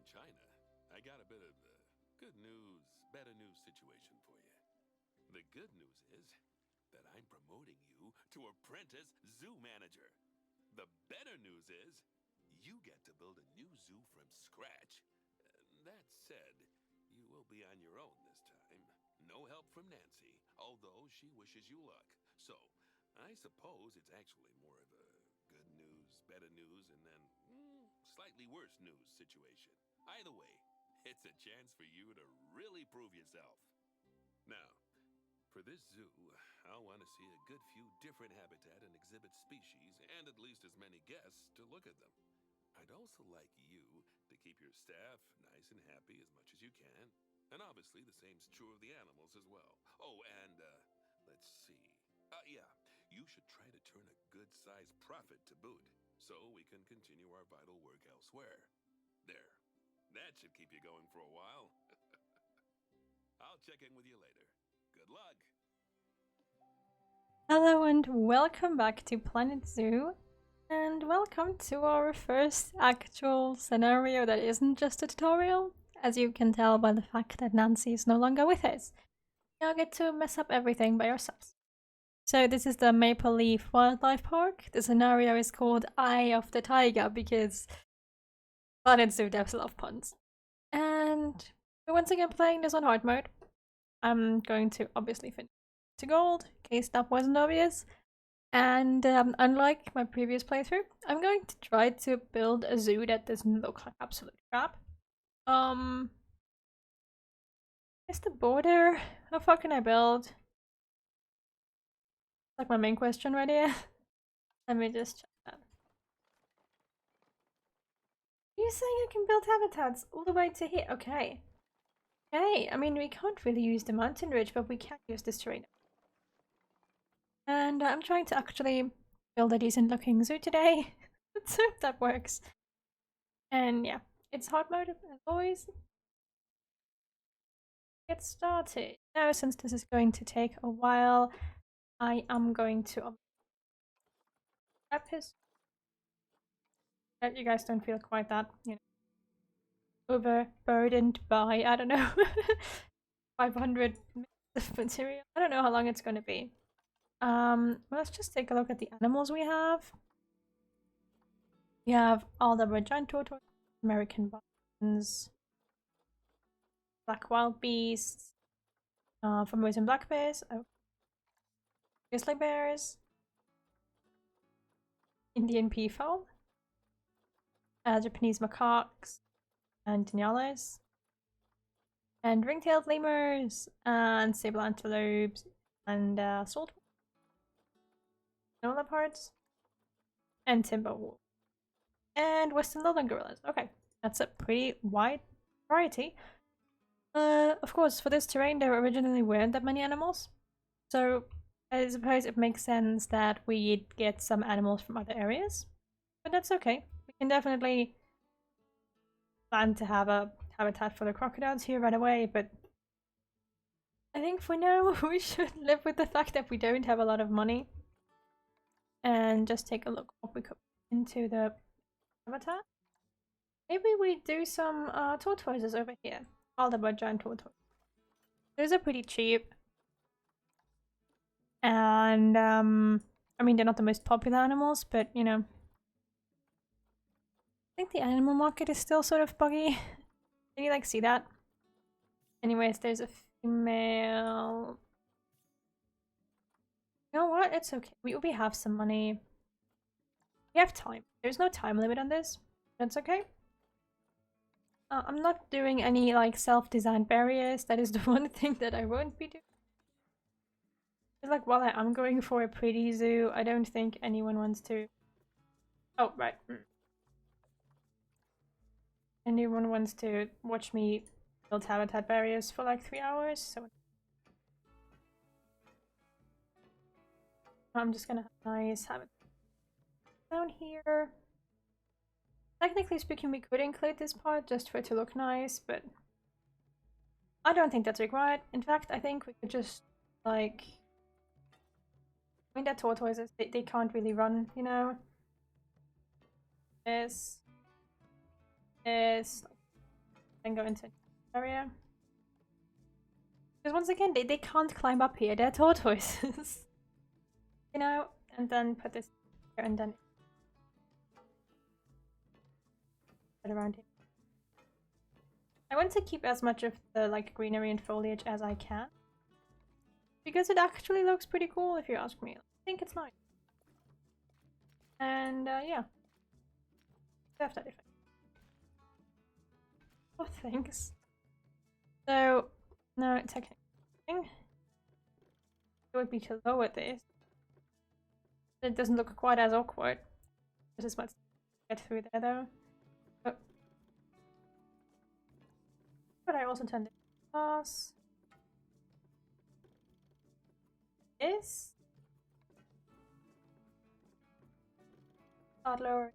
China, I got a bit of good news, better news situation for you. The good news is that I'm promoting you to apprentice zoo manager. The better news is you get to build a new zoo from scratch. That said, you will be on your own this time. No help from Nancy, although she wishes you luck. So, I suppose it's actually more of a good news, better news, and then slightly worse news situation. Either way, it's a chance for you to really prove yourself. Now, for this zoo, I'll want to see a good few different habitat and exhibit species, and at least as many guests to look at them. I'd also like you to keep your staff nice and happy as much as you can. And obviously, the same's true of the animals as well. Oh, and, let's see. Yeah, you should try to turn a good-sized profit to boot, so we can continue our vital work elsewhere. There. That should keep you going for a while. I'll check in with you later. Good luck! Hello and welcome back to Planet Zoo, and welcome to our first actual scenario that isn't just a tutorial. As you can tell by the fact that Nancy is no longer with us, you now get to mess up everything by yourselves. So this is the Maple Leaf Wildlife Park. The scenario is called Eye of the Taiga because Planet Zoo devs love puns. And we're once again playing this on hard mode. I'm going to obviously finish to gold, in case that wasn't obvious. And unlike my previous playthrough, I'm going to try to build a zoo that doesn't look like absolute crap. Is the border? How far can I build? Like my main question right here. Let me just check that. You're saying I can build habitats all the way to here? Okay. Okay, I mean, we can't really use the mountain ridge, but we can use this terrain. And I'm trying to actually build a decent looking zoo today. Let's hope that works. And yeah, it's hard mode as always. Get started. Now, since this is going to take a while, I am going to prep his. You guys don't feel quite that, overburdened by, I don't know, 500 minutes of material. I don't know how long it's going to be. Let's just take a look at the animals we have. We have all the giant tortoise, American buttons, black wild beasts, Formosan black bears, grizzly bears, Indian peafowl, Japanese macaques, and Daniales, and ring-tailed lemurs, and sable antelopes, and salt snow leopards, and timber wolf, and western lowland gorillas. Okay, that's a pretty wide variety. Of course, for this terrain, there originally weren't that many animals, so I suppose it makes sense that we get some animals from other areas, but that's okay. We can definitely plan to have a habitat for the crocodiles here right away, but I think for now we should live with the fact that we don't have a lot of money and just take a look what we could put into the habitat. Maybe we do some tortoises over here. All the giant tortoise. Those are pretty cheap. And I mean, they're not the most popular animals, but you know, I think the animal market is still sort of buggy. Can you like see that? Anyways, there's a female. You know what? It's okay. We have some money. We have time. There's no time limit on this. That's okay. I'm not doing any like self-designed barriers. That is the one thing that I won't be doing. It's like while I am going for a pretty zoo, I don't think anyone wants to. Oh right. Anyone wants to watch me build habitat barriers for like 3 hours, so I'm just gonna have a nice habitat down here. Technically speaking, we could include this part just for it to look nice, but I don't think that's required. In fact, I think we could just like, I mean, they're tortoises, they can't really run, you know. This, and go into the area. Because once again, they can't climb up here. They're tortoises. You know? And then put this here and then put around here. I want to keep as much of the like greenery and foliage as I can. Because it actually looks pretty cool if you ask me. I think it's nice. And yeah. Have that effect. Oh, thanks. So, no, technically, it would be to lower this. It doesn't look quite as awkward. This is what's get through there though. Oh. But I also turn this glass. This. Start lower.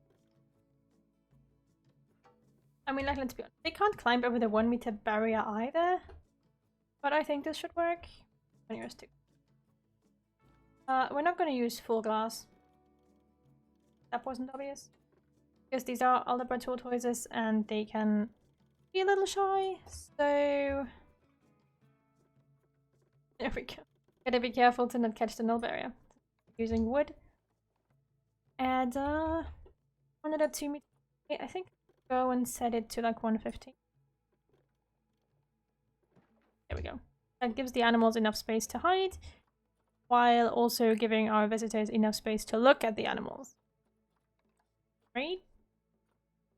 I mean, like, let's be honest. They can't climb over the 1 meter barrier either. But I think this should work. Yours too. We're not going to use full glass. That wasn't obvious. Because these are Aldebra tortoises and they can be a little shy. So... there we go. Gotta be careful to not catch the null barrier. Using wood. And 1 or 2 meters. I think go and set it to like 150. There we go. That gives the animals enough space to hide, while also giving our visitors enough space to look at the animals. Right?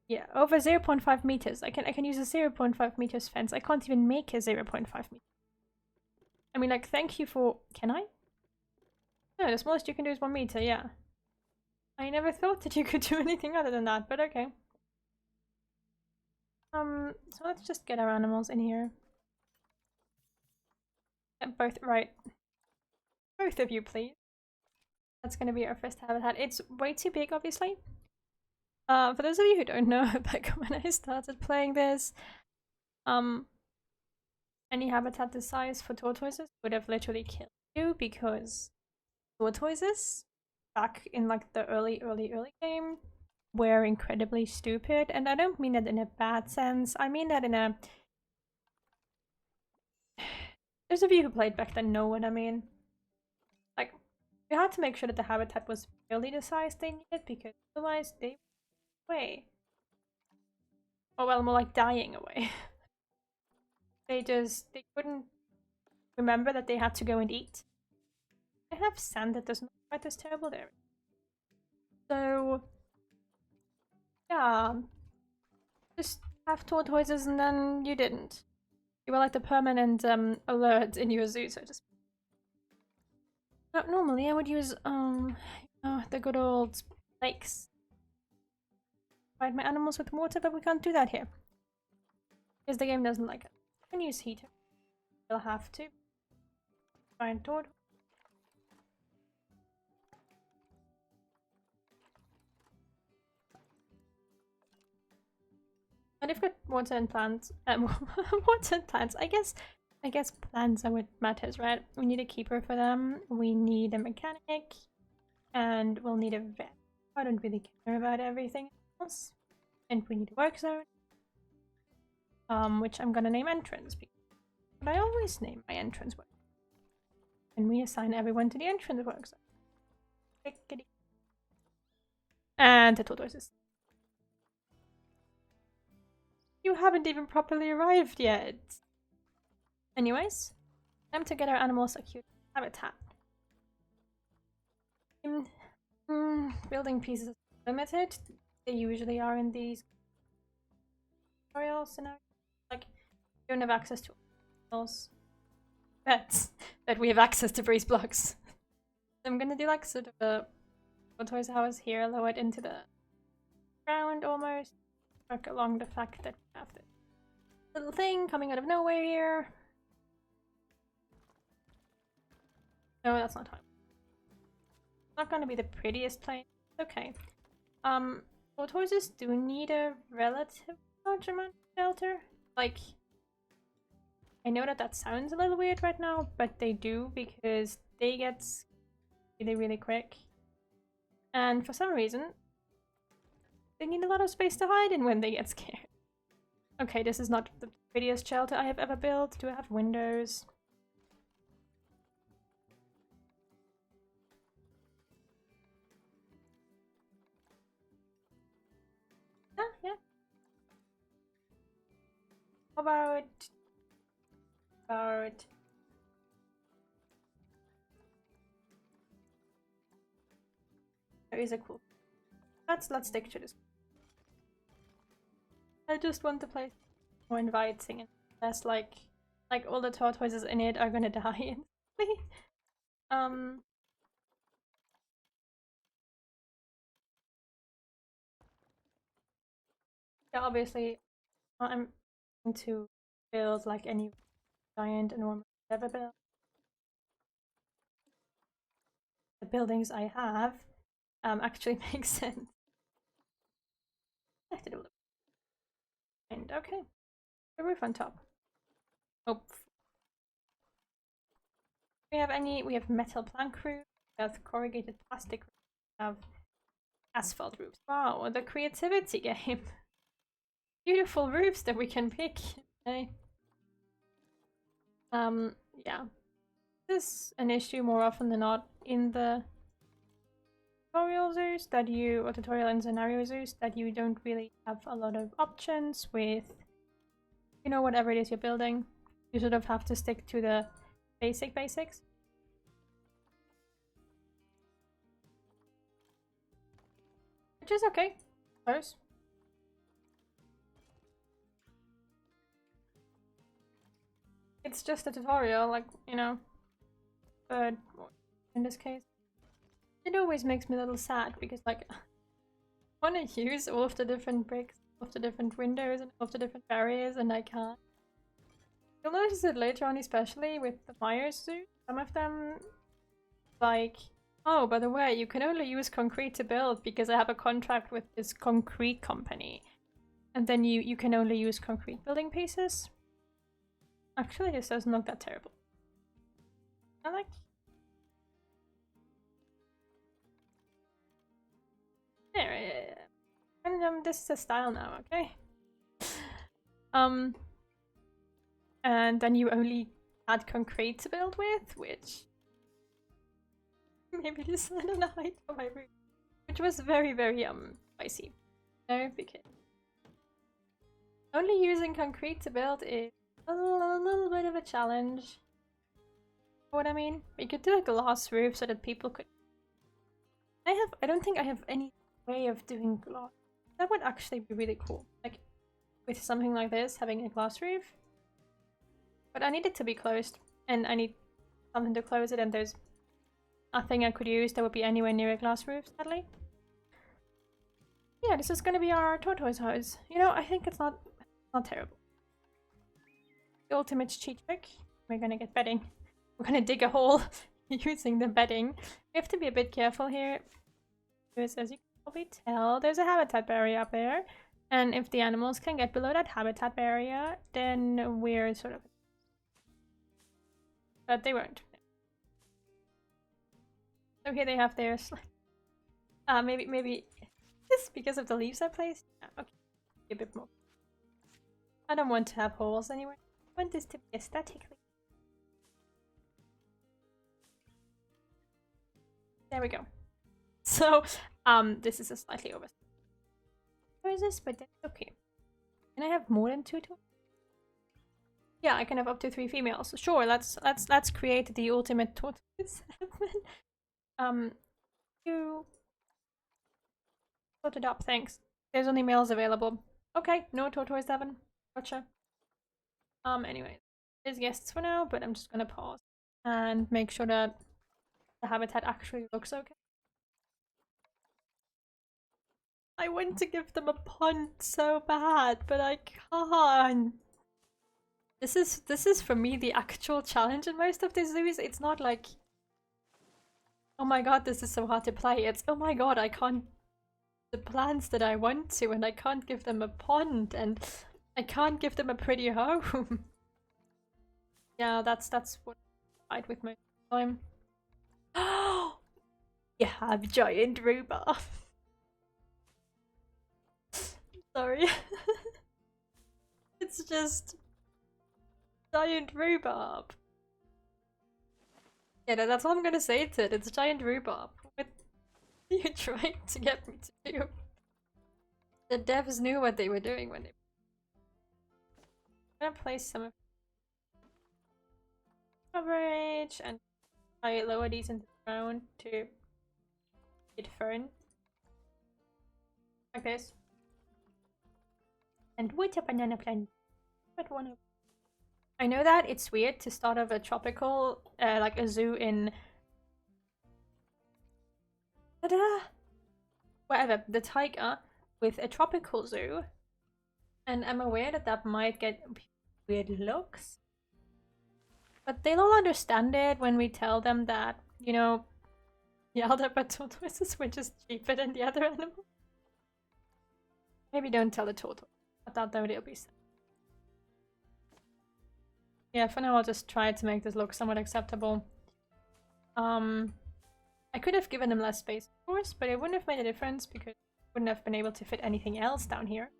Yeah, over 0.5 meters. I can use a 0.5 meters fence. I can't even make a 0.5 meters. I mean, like, thank you for... Can I? No, the smallest you can do is 1 meter, yeah. I never thought that you could do anything other than that, but okay. So let's just get our animals in here. Both, right. Both of you, please. That's gonna be our first habitat. It's way too big, obviously. For those of you who don't know, back when I started playing this, any habitat this size for tortoises would have literally killed you, because tortoises, back in like the early game, were incredibly stupid. And I don't mean that in a bad sense, I mean that in a... Those of you who played back then know what I mean. Like, we had to make sure that the habitat was really the size they needed, because otherwise they were away. Or well, more like dying away. They couldn't remember that they had to go and eat. I have sand that doesn't look quite as terrible there. So, yeah. Just have tortoises and then you didn't. You were like the permanent alert in your zoo, so to speak. Now, normally I would use the good old lakes. Provide my animals with water, but we can't do that here. Because the game doesn't like it. I can use heater. We'll have to. Find tortoise. And if we've got water and plants, water and plants, I guess plants are what matters, right? We need a keeper for them, we need a mechanic, and we'll need a vet. I don't really care about everything else. And we need a work zone. Which I'm gonna name entrance, but I always name my entrance work. And we assign everyone to the entrance work zone. And the tortoises. You haven't even properly arrived yet. Anyways, time to get our animals a cute habitat. Building pieces are limited. They usually are in these tutorials scenarios. Like, you don't have access to animals. Pets that we have access to breeze blocks. So I'm gonna do like sort of a tortoise house here, lower it into the ground almost. Work along the fact that we have this little thing coming out of nowhere here. No, that's not how. It's not gonna be the prettiest place. Okay. Tortoises do need a relative large amount of shelter. Like, I know that sounds a little weird right now, but they do, because they get really quick. And for some reason, they need a lot of space to hide in when they get scared. Okay, this is not the prettiest shelter I have ever built. Do I have windows? Yeah. How about there is a cool. Let's stick to this. I just want the place more inviting and less like all the tortoises in it are gonna die instantly. Yeah, obviously I'm going to build like any giant enormous ever built. The buildings I have actually make sense. I have to do a and okay. The roof on top. Oh, we have metal plank roof, we have corrugated plastic roof, we have asphalt roofs. Wow, the creativity game. Beautiful roofs that we can pick. Okay. Yeah. This is an issue more often than not in the tutorial zoos that you, or tutorial and scenario zoos, that you don't really have a lot of options with, you know, whatever it is you're building. You sort of have to stick to the basics. Which is okay, I suppose. It's just a tutorial, like, you know, but in this case, it always makes me a little sad because, like, I want to use all of the different bricks, all of the different windows, and all of the different barriers, and I can't. You'll notice it later on, especially with the Myers suit. Some of them, like, oh, by the way, you can only use concrete to build because I have a contract with this concrete company. And then you can only use concrete building pieces. Actually, this doesn't look that terrible. I like. There, and this is a style now, okay? And then you only had concrete to build with, which maybe this is a height for my roof, which was very spicy. No, because only using concrete to build is a little bit of a challenge. You know what I mean? We could do a glass roof so that people could. I don't think I have any way of doing glass. That would actually be really cool. Like with something like this, having a glass roof. But I need it to be closed, and I need something to close it, and there's nothing I could use that would be anywhere near a glass roof, sadly. Yeah, this is gonna be our tortoise house. You know, I think it's not terrible. The ultimate cheat trick. We're gonna get bedding. We're gonna dig a hole using the bedding. We have to be a bit careful here. Because as you can probably tell, there's a habitat barrier up there. And if the animals can get below that habitat barrier, then we're sort of... But they won't. So here they have theirs. Maybe it's because of the leaves I placed. Yeah, okay, a bit more. I don't want to have holes anyway. I want this to be aesthetically. There we go. So, this is a slightly over. Where is this? But that's okay. Can I have more than 2 toys? Yeah, I can have up to 3 females. Sure, let's create the ultimate tortoise. You put it up, thanks. There's only males available. Okay, no tortoise 7. Gotcha. Anyway, there's guests for now, but I'm just gonna pause and make sure that the habitat actually looks okay. I want to give them a pond so bad, but I can't. This is for me the actual challenge in most of these zoos. It's not like, oh my god, this is so hard to play. It's, oh my god, I can't the plants that I want to, and I can't give them a pond, and I can't give them a pretty home. Yeah, that's what I fight with most of the time. Oh, you have giant rhubarb. Sorry. It's just giant rhubarb. Yeah, that's all I'm gonna say to it. It's giant rhubarb. What are you trying to get me to do? The devs knew what they were doing when they... I'm gonna place some of coverage and try to lower these into the ground to get fern. Like this. And with a banana plant. But one. I know that it's weird to start off a tropical, like a zoo in... whatever, the Taiga with a tropical zoo. And I'm aware that that might get weird looks. But they'll all understand it when we tell them that, you know, the other tortoises were just cheaper than the other animals. Maybe don't tell the tortoise. I thought that it'll be sad. Yeah, for now I'll just try to make this look somewhat acceptable. I could have given them less space, of course, but it wouldn't have made a difference because I wouldn't have been able to fit anything else down here.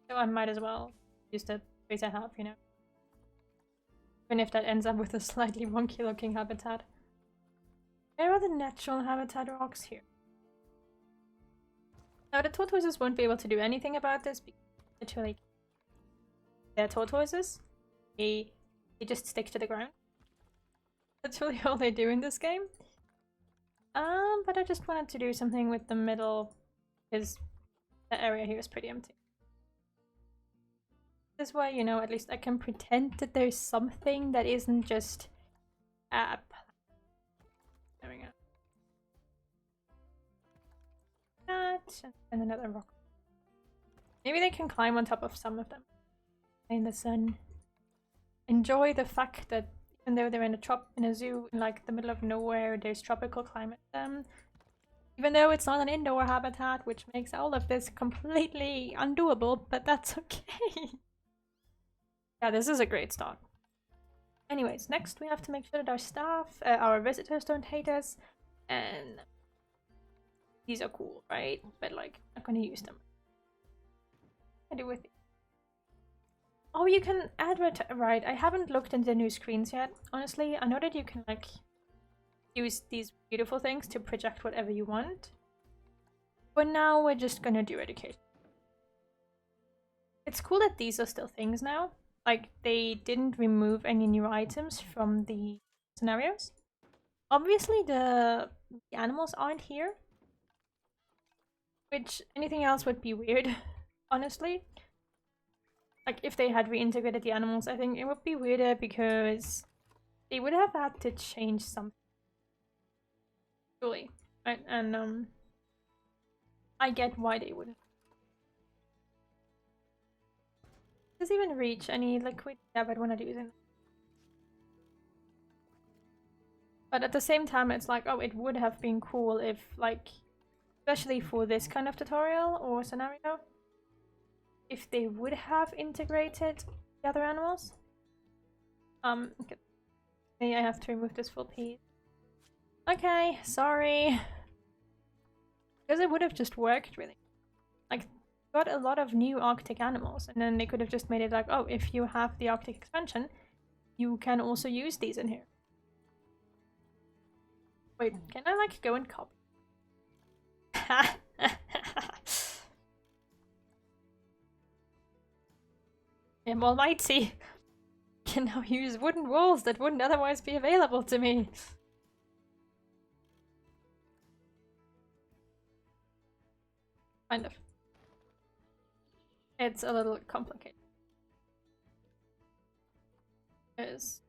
So I might as well use the space I have, you know. Even if that ends up with a slightly wonky looking habitat. Where are the natural habitat rocks here? Now the tortoises won't be able to do anything about this because literally they're tortoises. They just stick to the ground. That's really all they do in this game. But I just wanted to do something with the middle because the area here is pretty empty. This way, you know, at least I can pretend that there's something that isn't just there we go. That and another rock. Maybe they can climb on top of some of them in the sun. Enjoy the fact that even though they're in a zoo in like the middle of nowhere, there's tropical climate. Even though it's not an indoor habitat, which makes all of this completely undoable, but that's okay. Yeah, this is a great start. Anyways, next we have to make sure that our staff, our visitors don't hate us, and these are cool, right? But like, I'm not gonna use them. What do I do with it? Oh, you can advertise. Right, I haven't looked into the new screens yet. Honestly, I know that you can like use these beautiful things to project whatever you want. But now we're just gonna do education. It's cool that these are still things now. Like, they didn't remove any new items from the scenarios. Obviously, the animals aren't here. Which, anything else would be weird, honestly. Like, if they had reintegrated the animals, I think it would be weirder because they would have had to change something. Truly. Right? And, I get why they wouldn't. Does it even reach any liquid? Yeah, but we're not using it. But at the same time, it's like, oh, it would have been cool if, like, especially for this kind of tutorial or scenario, if they would have integrated the other animals. Okay. Maybe I have to remove this full piece. Okay, sorry. Because it would have just worked, really. Like, got a lot of new Arctic animals, and then they could have just made it like, oh, if you have the Arctic expansion, you can also use these in here. Wait, can I like go and copy? I'm almighty. Can now use wooden walls that wouldn't otherwise be available to me. Kind of. It's a little complicated. Because...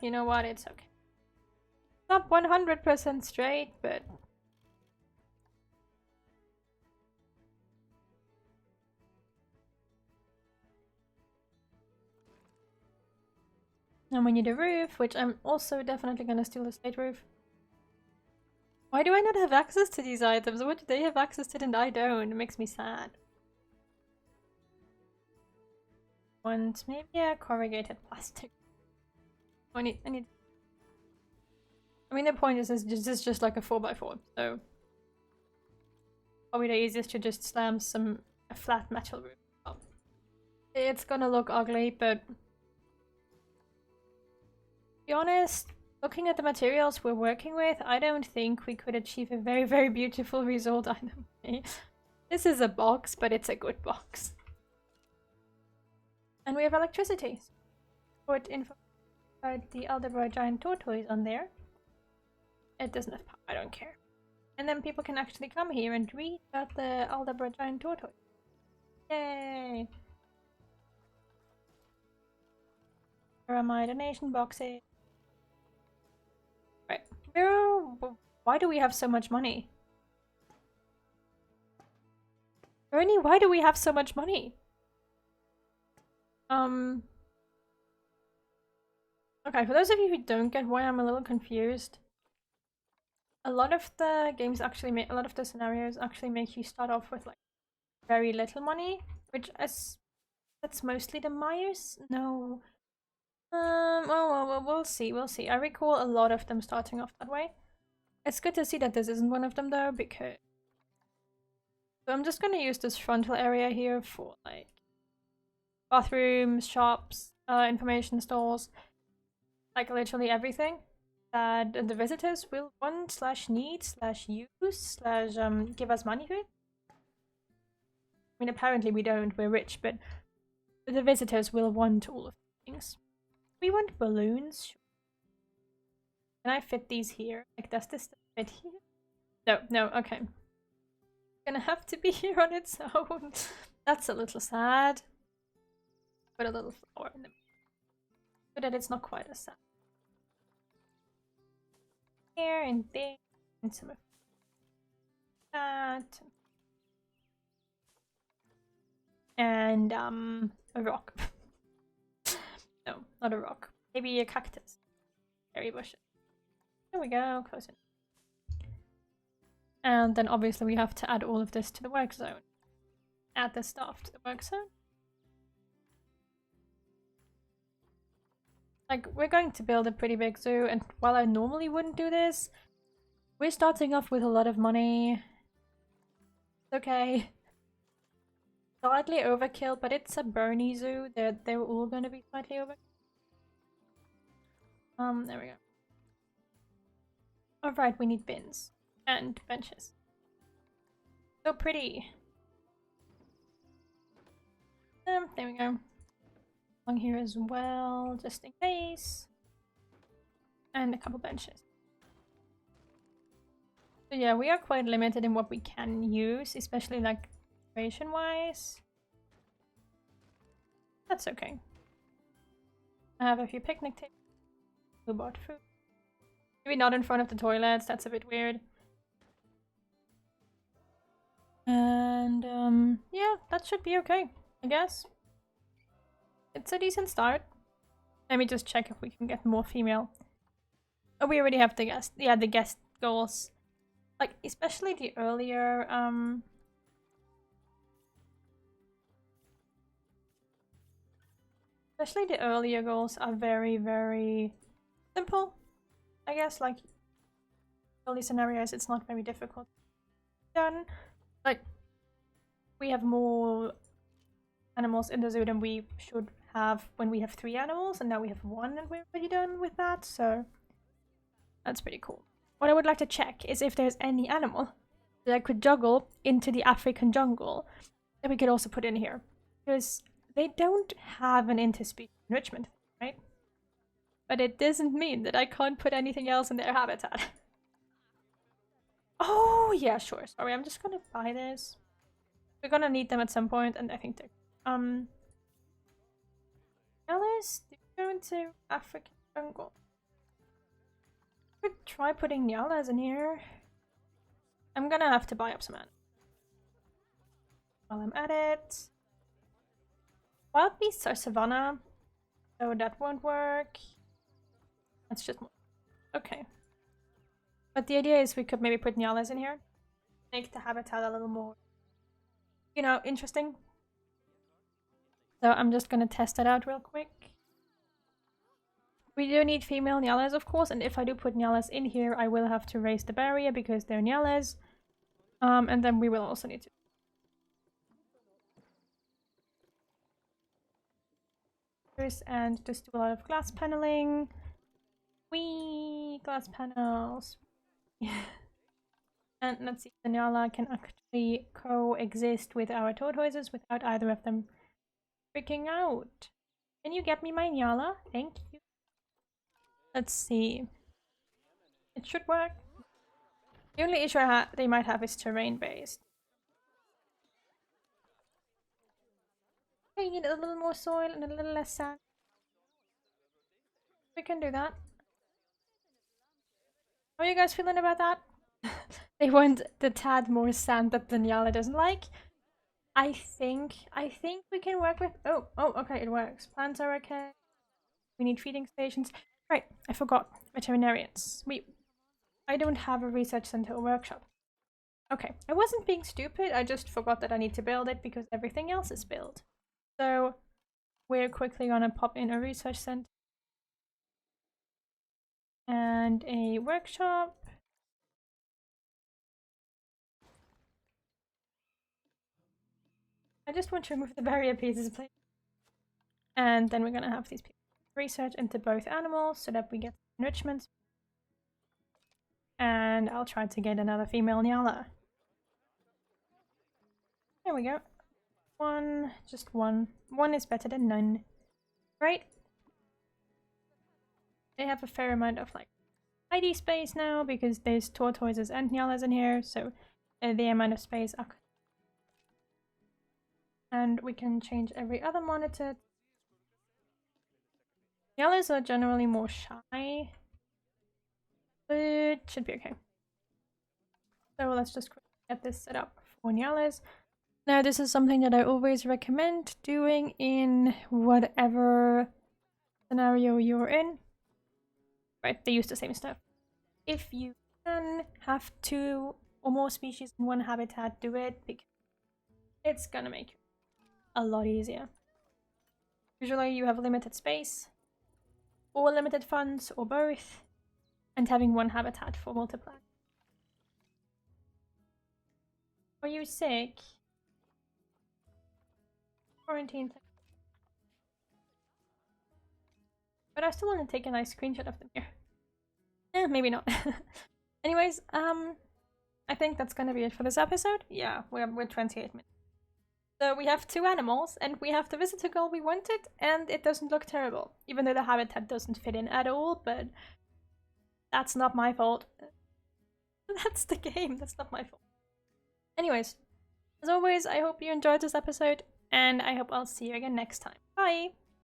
you know what? It's okay. Not 100% straight, but... And we need a roof, which I'm also definitely gonna steal the state roof. Why do I not have access to these items? What do they have access to and I don't? It makes me sad. Want maybe a corrugated plastic. I need... I mean, the point is, this is just like a 4x4, so... probably the easiest to just slam some a flat metal roof. Oh. It's gonna look ugly, but to be honest, looking at the materials we're working with, I don't think we could achieve a very, very beautiful result either way. This is a box, but it's a good box. And we have electricity. Put info about the Aldebra giant tortoise on there. It doesn't have power, I don't care. And then people can actually come here and read about the Aldebra giant tortoise. Yay! Where are my donation boxes? Right. Why do we have so much money? Ernie, why do we have so much money? Okay, for those of you who don't get why I'm a little confused, a lot of the games actually make, a lot of the scenarios actually make you start off with like very little money, which is, that's mostly the Myers? No. Well, we'll see, we'll see. I recall a lot of them starting off that way. It's good to see that this isn't one of them though, because... So I'm just gonna use this frontal area here for like bathrooms, shops, information stores, like literally everything that the visitors will want / need / use / give us money for. I mean, apparently we don't, we're rich, but the visitors will want all of these things. We want balloons. Can I fit these here? Like, does this fit here? No, okay. Gonna have to be here on its own. That's a little sad. Put a little flower in the middle so that it's not quite as sad. Here and there, and some of that. And a rock. No, not a rock. Maybe a cactus. Berry bushes. There we go, close it. And then obviously we have to add all of this to the work zone. Add the stuff to the work zone. Like, we're going to build a pretty big zoo, and while I normally wouldn't do this, we're starting off with a lot of money. It's okay. Slightly overkill, but it's a Bernie zoo. They're all gonna be slightly overkill. There we go. Alright, we need bins. And benches. So pretty. There we go. Along here as well, just in case. And a couple benches. So yeah, we are quite limited in what we can use, especially like decoration wise. That's okay. I have a few picnic tables. Who bought food? Maybe not in front of the toilets, that's a bit weird. And yeah, that should be okay, I guess. It's a decent start. Let me just check if we can get more female. Oh, we already have the guest. Yeah, the guest goals. Like, especially the earlier goals are very, very simple. I guess, like, early scenarios, it's not very difficult. Done. Like, we have more animals in the zoo than we should have when we have 3 animals, and now we have 1 and we're already done with that, so that's pretty cool. What I would like to check is if there's any animal that I could juggle into the African jungle that we could also put in here, because they don't have an interspecies enrichment, right? But it doesn't mean that I can't put anything else in their habitat. Oh, yeah, sure. Sorry, I'm just gonna buy this. We're gonna need them at some point, and I think they're... Alice, did you go into African jungle? I could try putting Nyalas in here. I'm gonna have to buy up some ants. While I'm at it. Wild beasts are savanna, so that won't work. That's just more. Okay. But the idea is we could maybe put Nyalas in here. Make the habitat a little more, you know, interesting. So I'm just gonna test that out real quick. We do need female Nyalas, of course, and if I do put Nyalas in here, I will have to raise the barrier because they're Nyalas. And then we will also need to... and just do a lot of glass paneling. Whee! Glass panels. And let's see if the Nyala can actually coexist with our tortoises without either of them freaking out. Can you get me my Nyala? Thank you. Let's see. It should work. The only issue they might have is terrain-based. Okay, you need a little more soil and a little less sand. We can do that. How are you guys feeling about that? They want the tad more sand that the Nyala doesn't like. I think we can work with. Oh, okay, it works. Plants are okay. We need feeding stations. Right, I forgot. Veterinarians. I don't have a research center or workshop. Okay, I wasn't being stupid. I just forgot that I need to build it because everything else is built. So we're quickly gonna pop in a research center and a workshop. I just want to remove the barrier pieces, please. And then we're gonna have these people research into both animals so that we get enrichments. And I'll try to get another female Nyala. There we go. One, just one. One is better than none. Right? They have a fair amount of like ID space now because there's tortoises and Nyalas in here, so the amount of space. And we can change every other monitor. Nyalas are generally more shy, but should be okay. So let's just get this set up for Nyalas. Now this is something that I always recommend doing in whatever scenario you're in. Right, they use the same stuff. If you can have 2 or more species in one habitat, do it because it's gonna make it a lot easier. Usually you have limited space, or limited funds, or both, and having one habitat for multiplying. Are you sick? Quarantine. But I still want to take a nice screenshot of them here. Maybe not. Anyways, I think that's gonna be it for this episode. Yeah, we're 28 minutes. So we have 2 animals, and we have the visitor goal we wanted, and it doesn't look terrible. Even though the habitat doesn't fit in at all, but that's not my fault. That's the game, that's not my fault. Anyways, as always, I hope you enjoyed this episode, and I hope I'll see you again next time. Bye!